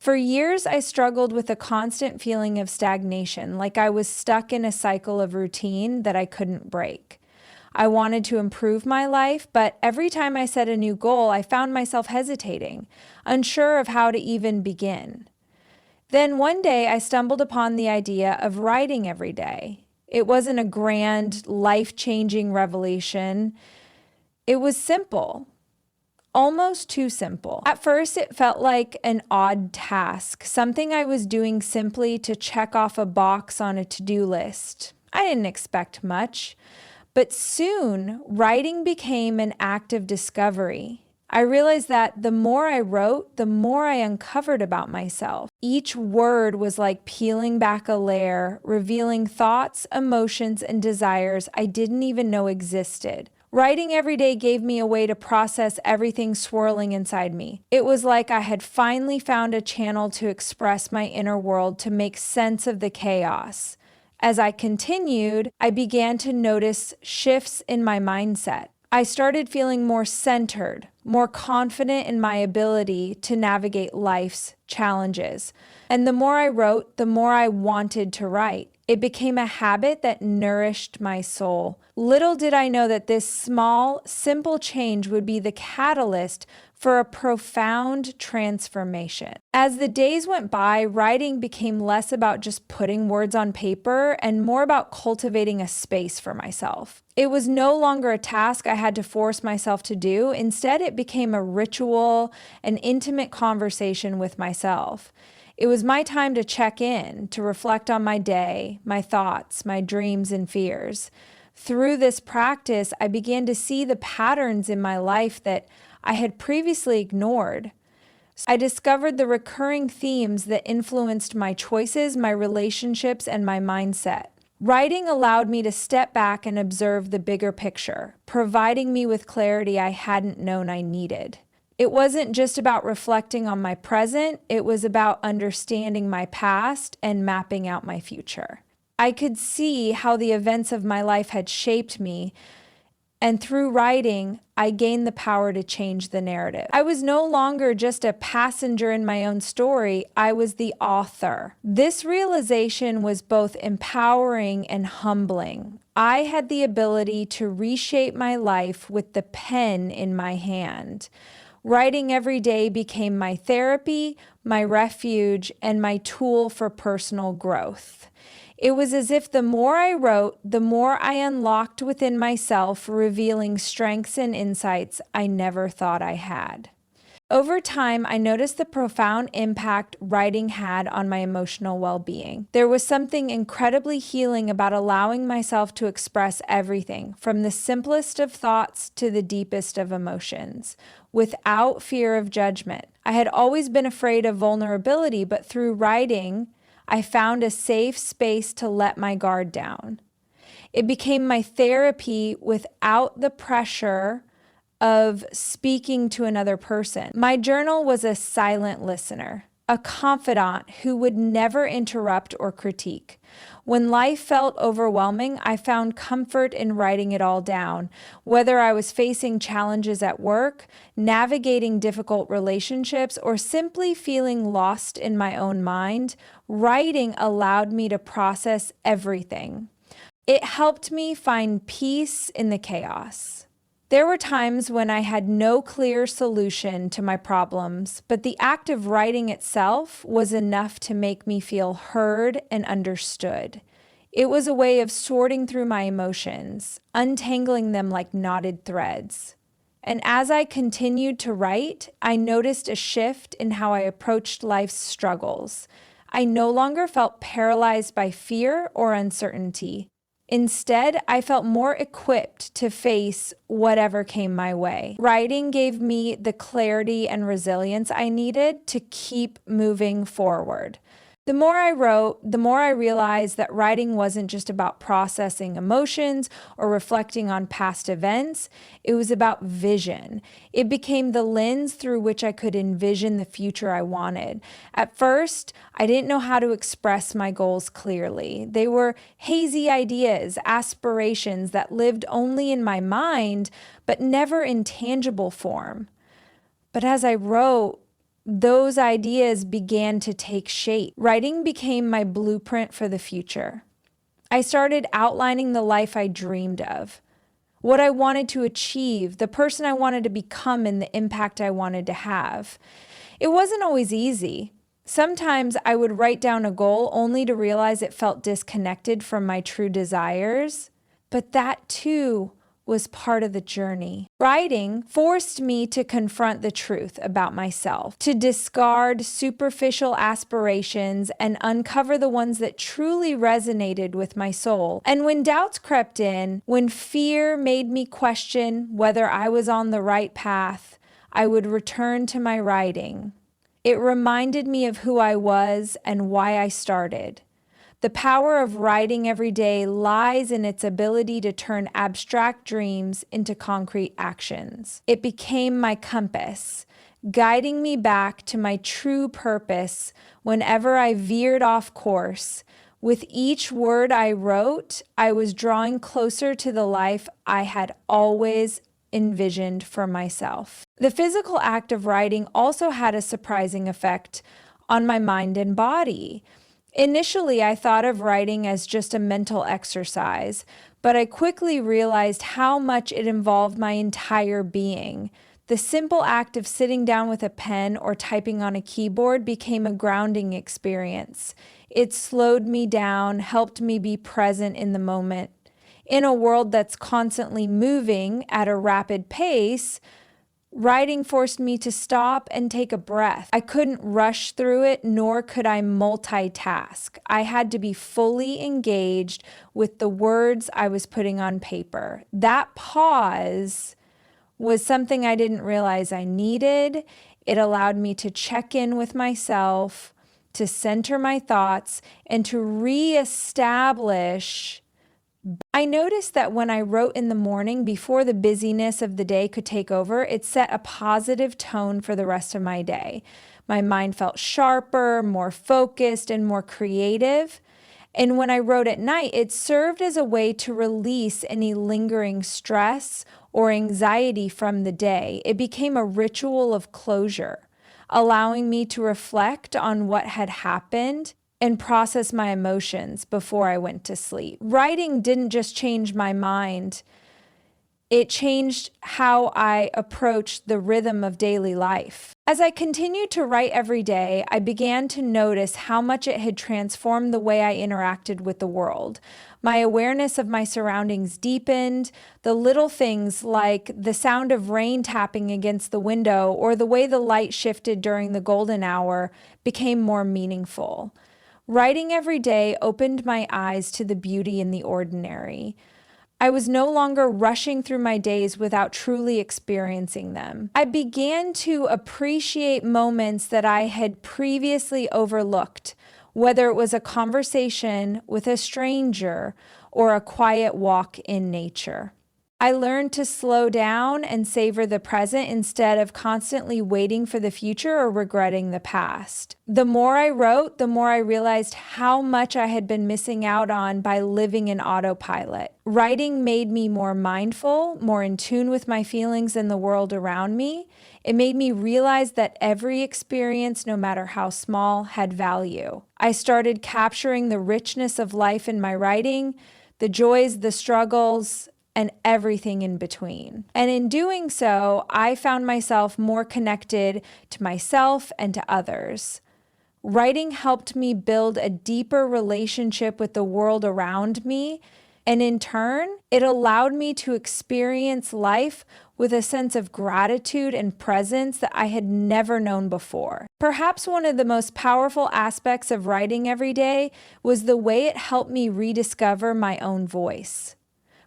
For years, I struggled with a constant feeling of stagnation, like I was stuck in a cycle of routine that I couldn't break. I wanted to improve my life, but every time I set a new goal, I found myself hesitating, unsure of how to even begin. Then one day, I stumbled upon the idea of writing every day. It wasn't a grand, life-changing revelation. It was simple. Almost too simple. At first, it felt like an odd task, something I was doing simply to check off a box on a to-do list. I didn't expect much, but soon, writing became an act of discovery. I realized that the more I wrote, the more I uncovered about myself. Each word was like peeling back a layer, revealing thoughts, emotions, and desires I didn't even know existed. Writing every day gave me a way to process everything swirling inside me. It was like I had finally found a channel to express my inner world, to make sense of the chaos. As I continued, I began to notice shifts in my mindset. I started feeling more centered, more confident in my ability to navigate life's challenges. And the more I wrote, the more I wanted to write. It became a habit that nourished my soul. Little did I know that this small, simple change would be the catalyst for a profound transformation. As the days went by, writing became less about just putting words on paper and more about cultivating a space for myself. It was no longer a task I had to force myself to do. Instead, it became a ritual, an intimate conversation with myself. It was my time to check in, to reflect on my day, my thoughts, my dreams and fears. Through this practice, I began to see the patterns in my life that I had previously ignored. I discovered the recurring themes that influenced my choices, my relationships, and my mindset. Writing allowed me to step back and observe the bigger picture, providing me with clarity I hadn't known I needed. It wasn't just about reflecting on my present, it was about understanding my past and mapping out my future. I could see how the events of my life had shaped me, and through writing, I gained the power to change the narrative. I was no longer just a passenger in my own story, I was the author. This realization was both empowering and humbling. I had the ability to reshape my life with the pen in my hand. Writing every day became my therapy, my refuge, and my tool for personal growth. It was as if the more I wrote, the more I unlocked within myself, revealing strengths and insights I never thought I had. Over time, I noticed the profound impact writing had on my emotional well-being. There was something incredibly healing about allowing myself to express everything, from the simplest of thoughts to the deepest of emotions, without fear of judgment. I had always been afraid of vulnerability, but through writing, I found a safe space to let my guard down. It became my therapy without the pressure of speaking to another person. My journal was a silent listener, a confidant who would never interrupt or critique. When life felt overwhelming, I found comfort in writing it all down. Whether I was facing challenges at work, navigating difficult relationships, or simply feeling lost in my own mind, writing allowed me to process everything. It helped me find peace in the chaos. There were times when I had no clear solution to my problems, but the act of writing itself was enough to make me feel heard and understood. It was a way of sorting through my emotions, untangling them like knotted threads. And as I continued to write, I noticed a shift in how I approached life's struggles. I no longer felt paralyzed by fear or uncertainty. Instead, I felt more equipped to face whatever came my way. Writing gave me the clarity and resilience I needed to keep moving forward. The more I wrote, the more I realized that writing wasn't just about processing emotions or reflecting on past events. It was about vision. It became the lens through which I could envision the future I wanted. At first, I didn't know how to express my goals clearly. They were hazy ideas, aspirations that lived only in my mind, but never in tangible form. But as I wrote, those ideas began to take shape. Writing became my blueprint for the future. I started outlining the life I dreamed of, what I wanted to achieve, the person I wanted to become, and the impact I wanted to have. It wasn't always easy. Sometimes I would write down a goal only to realize it felt disconnected from my true desires. But that too was part of the journey. Writing forced me to confront the truth about myself, to discard superficial aspirations and uncover the ones that truly resonated with my soul. And when doubts crept in, when fear made me question whether I was on the right path, I would return to my writing. It reminded me of who I was and why I started. The power of writing every day lies in its ability to turn abstract dreams into concrete actions. It became my compass, guiding me back to my true purpose whenever I veered off course. With each word I wrote, I was drawing closer to the life I had always envisioned for myself. The physical act of writing also had a surprising effect on my mind and body. Initially, I thought of writing as just a mental exercise, but I quickly realized how much it involved my entire being. The simple act of sitting down with a pen or typing on a keyboard became a grounding experience. It slowed me down, helped me be present in the moment. In a world that's constantly moving at a rapid pace, writing forced me to stop and take a breath. I couldn't rush through it, nor could I multitask. I had to be fully engaged with the words I was putting on paper. That pause was something I didn't realize I needed. It allowed me to check in with myself, to center my thoughts, and to reestablish. I noticed that when I wrote in the morning before the busyness of the day could take over, it set a positive tone for the rest of my day. My mind felt sharper, more focused, and more creative. And when I wrote at night, it served as a way to release any lingering stress or anxiety from the day. It became a ritual of closure, allowing me to reflect on what had happened and process my emotions before I went to sleep. Writing didn't just change my mind, it changed how I approached the rhythm of daily life. As I continued to write every day, I began to notice how much it had transformed the way I interacted with the world. My awareness of my surroundings deepened. The little things like the sound of rain tapping against the window or the way the light shifted during the golden hour became more meaningful. Writing every day opened my eyes to the beauty in the ordinary. I was no longer rushing through my days without truly experiencing them. I began to appreciate moments that I had previously overlooked, whether it was a conversation with a stranger or a quiet walk in nature. I learned to slow down and savor the present instead of constantly waiting for the future or regretting the past. The more I wrote, the more I realized how much I had been missing out on by living in autopilot. Writing made me more mindful, more in tune with my feelings and the world around me. It made me realize that every experience, no matter how small, had value. I started capturing the richness of life in my writing, the joys, the struggles, and everything in between. And in doing so, I found myself more connected to myself and to others. Writing helped me build a deeper relationship with the world around me, and in turn, it allowed me to experience life with a sense of gratitude and presence that I had never known before. Perhaps one of the most powerful aspects of writing every day was the way it helped me rediscover my own voice.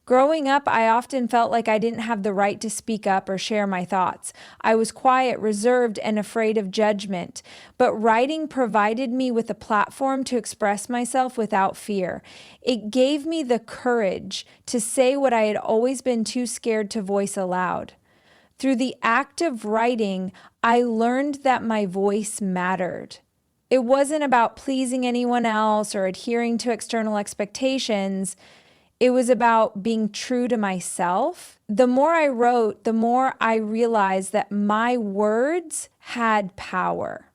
Growing up, I often felt like I didn't have the right to speak up or share my thoughts. I was quiet, reserved, and afraid of judgment. But writing provided me with a platform to express myself without fear. It gave me the courage to say what I had always been too scared to voice aloud. Through the act of writing, I learned that my voice mattered. It wasn't about pleasing anyone else or adhering to external expectations. It was about being true to myself. the more I wrote, the more I realized that my words had power.